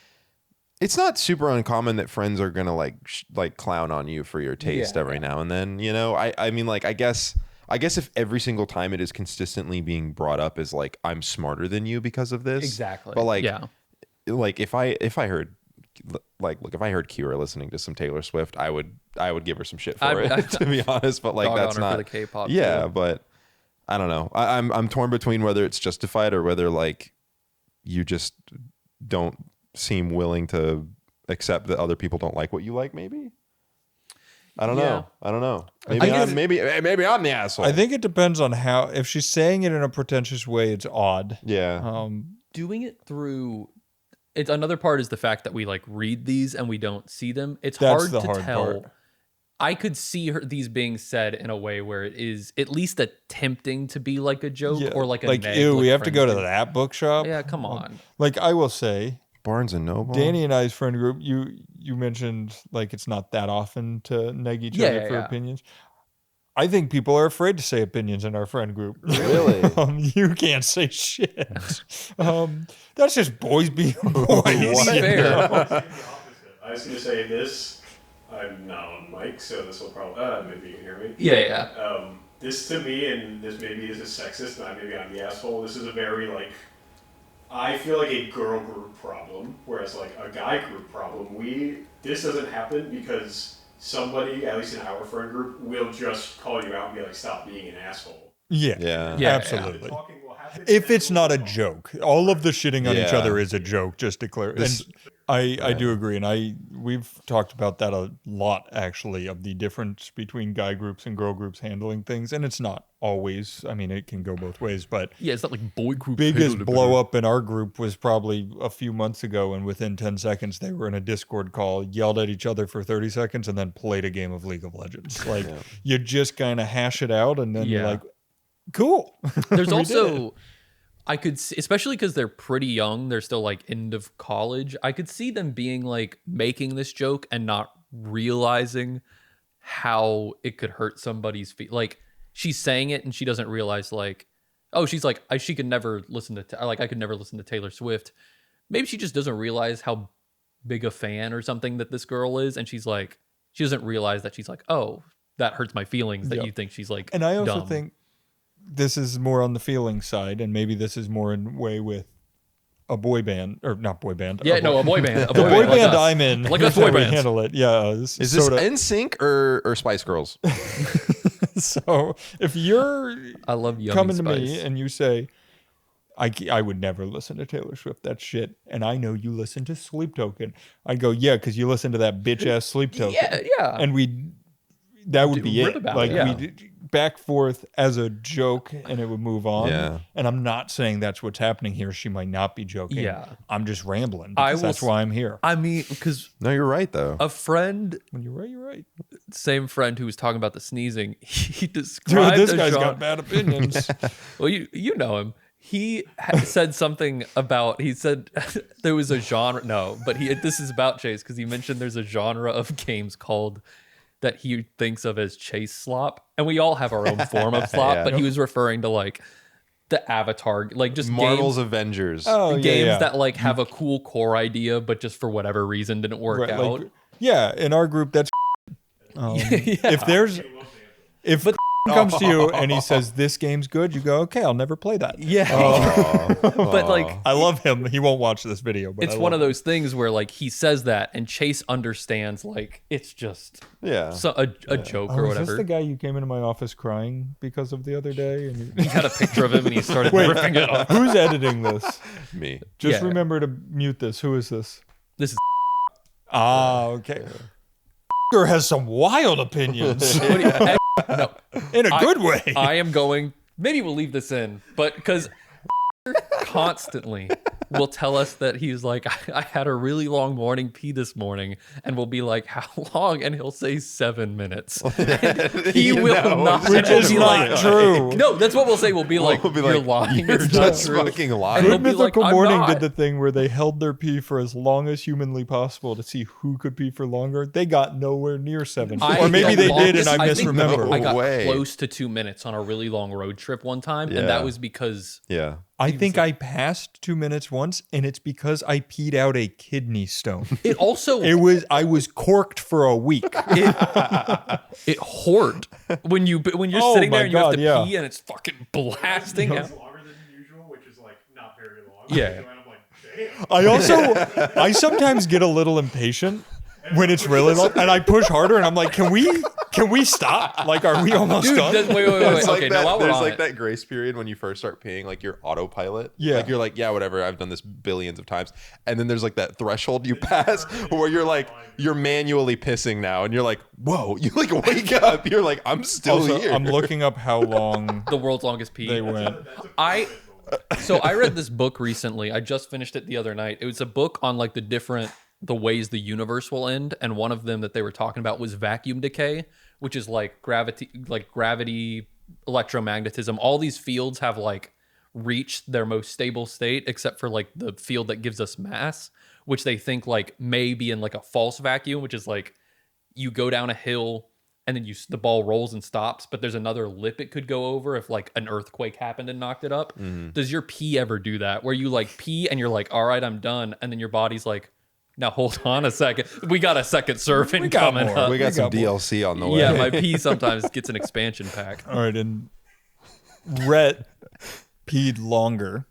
it's not super uncommon that friends are gonna like clown on you for your taste every now and then, you know. I mean, like, I guess if every single time it is consistently being brought up as like, I'm smarter than you because of this, Exactly. but like, yeah. like if I heard like, look, if I heard Chore listening to some Taylor Swift, I would give her some shit for it, to be honest. But like, Dog that's on her for not the K-pop. yeah, too. but I don't know. I'm torn between whether it's justified or whether like you just don't seem willing to accept that other people don't like what you like. Maybe I don't know. Maybe I'm the asshole. I think it depends on how. If she's saying it in a pretentious way, it's odd. yeah. Doing it through. It's another part is the fact that we like read these and we don't see them. It's That's hard the to hard tell. part. I could see these being said in a way where it is at least attempting to be like a joke Yeah. or like a like neg, ew, like we have to go to friends do. that bookshop. Yeah, come on. Like I will say, Barnes and Noble. Danny and I's friend group. You mentioned like it's not that often to neg each Yeah, other yeah, for yeah. opinions. I think people are afraid to say opinions in our friend group. Really? You can't say shit. That's just boys being boys. What? Fair. I was gonna say the opposite. I was going to say this. I'm not on mic, so this will probably maybe you can hear me. Yeah. This to me, and this maybe is a sexist, and maybe I'm the asshole. This is a very like, I feel like a girl group problem, whereas like a guy group problem. This doesn't happen because somebody, at least in our friend group, will just call you out and be like, "Stop being an asshole." Yeah. Yeah. Yeah. Absolutely. Talking will happen, If and it's we'll not a talk. joke, all of the shitting on each Yeah. other is a joke. Just to clear. This- And I do agree, and we've talked about that a lot actually, of the difference between guy groups and girl groups handling things, and it's not always. I mean, it can go both ways, but Yeah, it's not like boy group. biggest blow up in our group was probably a few months ago, and within 10 seconds they were in a Discord call, yelled at each other for 30 seconds, and then played a game of League of Legends. Like you just kind of hash it out, and then you're Yeah. like, Cool. There's We did it. also, I could see, especially because they're pretty young, they're still like end of college. I could see them being like making this joke and not realizing how it could hurt somebody's feet. Like she's saying it and she doesn't realize like, oh, she's like, she could never listen to, like I could never listen to Taylor Swift. Maybe she just doesn't realize how big a fan or something that this girl is. And she's like, she doesn't realize that she's like, oh, that hurts my feelings that Yep. you think she's like And I also dumb. think this is more on the feeling side, and maybe this is more in way with a boy band, or not boy band. Yeah, no, a boy band. A The boy like band us. I'm in. Like here's us boy how we bands. handle it. Yeah. Is this sorta- NSYNC or Spice Girls? So if you're I love Yummy coming to Spice. me and you say, I would never listen to Taylor Swift, that shit, and I know you listen to Sleep Token, I'd go, yeah, because you listen to that bitch ass Sleep Token. Yeah. And that would be rip it. about Like it, yeah. we'd back forth as a joke and it would move on. Yeah. And I'm not saying that's what's happening here. She might not be joking. Yeah. I'm just rambling. I Because will that's why I'm here. I mean, because No, you're right though. a friend, When you're right, you're right. same friend who was talking about the sneezing, he Dude, described this a guy's genre. got bad opinions. Well, you know him. He said something about. He said there was a genre. No, but this is about Chase because he mentioned there's a genre of games called that he thinks of as chase slop, and we all have our own form of slop. Yeah. But he was referring to like the Avatar, like just Marvel's games, Avengers. Oh, yeah, games yeah. that like have a cool core idea, but just for whatever reason didn't work Right, out. like, yeah, in our group, that's if there's if comes to you and he says this game's good, you go, okay, I'll never play that. Yeah. But like I love him. He won't watch this video, but it's I one love of those things where like he says that and Chase understands like it's just Yeah. a joke him. or Oh, is this whatever. the guy you came into my office crying because of the other day? And He had a picture of him and he started Wait, ripping it off. who's editing this? Me. Just Yeah. remember to mute this. Who is this? This is Okay. Has some wild opinions what do you- no. in a good way. I am going. Maybe we'll leave this in, but because constantly will tell us that he's like, I had a really long morning pee this morning, and we'll be like, how long? And he'll say 7 minutes. And he You will know, not. Which and we'll is be not like, true. No, that's what we'll say. We'll be like, We'll be you're like, lying. you're It's not just true. fucking And lying. he'll Good be like, Mythical I'm Morning not. did the thing where they held their pee for as long as humanly possible to see who could pee for longer. They got nowhere near 7. Or maybe they did and I think misremember. I got way. close to 2 minutes on a really long road trip one time, and Yeah. that was because Yeah. I think I passed 2 minutes once, and it's because I peed out a kidney stone. it also I was corked for a week. it hoard when you're Oh sitting there my and you have God, to yeah. pee and it's fucking blasting out. It's longer than usual, which is like not very long. Yeah. And I'm like, damn. I sometimes get a little impatient when it's really long, and I push harder, and I'm like, can we stop? Like, are we almost Dude, done? wait. It's Okay, like now while that, we're there's on like it, that grace period when you first start peeing, like your autopilot. Yeah. Like you're like, yeah, whatever. I've done this billions of times. And then there's like that threshold you pass where you're like, you're manually pissing now. And you're like, whoa, you like wake up. You're like, I'm still Also, here. I'm looking up how long the world's longest pee. they went. I read this book recently. I just finished it the other night. It was a book on like the ways the universe will end, and one of them that they were talking about was vacuum decay, which is like gravity, electromagnetism. All these fields have like reached their most stable state, except for like the field that gives us mass, which they think like may be in like a false vacuum, which is like you go down a hill and then the ball rolls and stops, but there's another lip it could go over if like an earthquake happened and knocked it up. Does your pee ever do that, where you like pee and you're like, all right, I'm done, and then your body's like, now hold on a second, we got a second serving got coming more. up. we got some got more. DLC on the way. Yeah, my pee sometimes gets an expansion pack. All right, and Rhett peed longer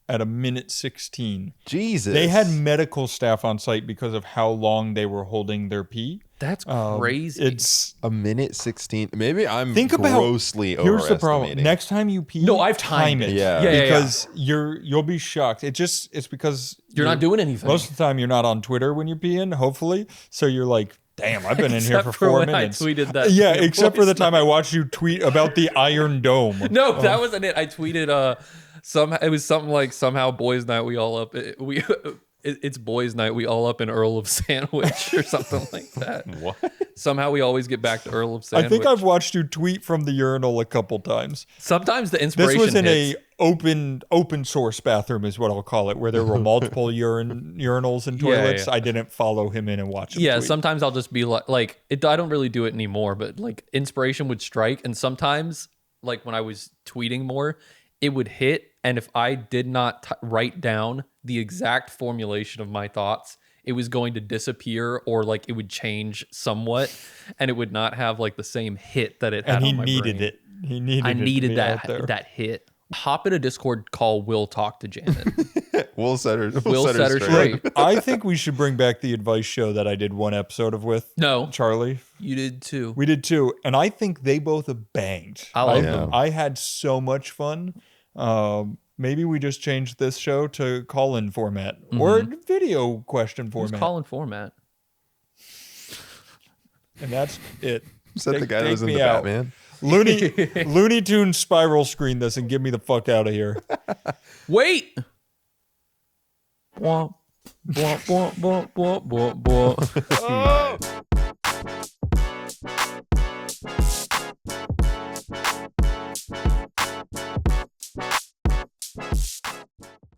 at a minute 16. Jesus. They had medical staff on site because of how long they were holding their pee. That's crazy. It's a minute 16. Maybe I'm think about grossly here's the problem. overestimating. Next time you pee, No, I've time timed it. it. Yeah. Yeah, because you'll be shocked. It's because You're not doing anything. Most of the time, you're not on Twitter when you're peeing. Hopefully, so you're like, damn, I've been in here Except for for 4 when I minutes. tweeted that Yeah, to your except for the voice time I watched you tweet about the Iron Dome. No, that wasn't it. I tweeted it was something like somehow boys night we all up it's boys' night. We all up in Earl of Sandwich or something like that. What? Somehow we always get back to Earl of Sandwich. I think I've watched you tweet from the urinal a couple times. Sometimes the This inspiration was in hits. a open source bathroom is what I'll call it, where there were multiple urinals and Yeah, toilets. yeah. I didn't follow him in and watch him Yeah, tweet. sometimes I'll just be like it, I don't really do it anymore, but like inspiration would strike, and sometimes like when I was tweeting more, it would hit, and if I did not write down the exact formulation of my thoughts, it was going to disappear, or like it would change somewhat, and it would not have like the same hit that it had. And he on my needed brain. it. He needed I it to needed be out there. that hit. Hop in a Discord call. Will talk to Janet. We'll set her set her straight. I think we should bring back the advice show that I did one episode of with No, Charlie. you did too. We did too, and I think they both have banged. I love them. I had so much fun. Maybe we just changed this show to call-in format or video question Who's format, calling format? and that's it. Is that the Take- guy that take was in me the out. Batman? Looney Tunes spiral screen this and give me the fuck out of here. Wait. Bwah, bwah, bwah, bwah, bwah, bwah, bwah.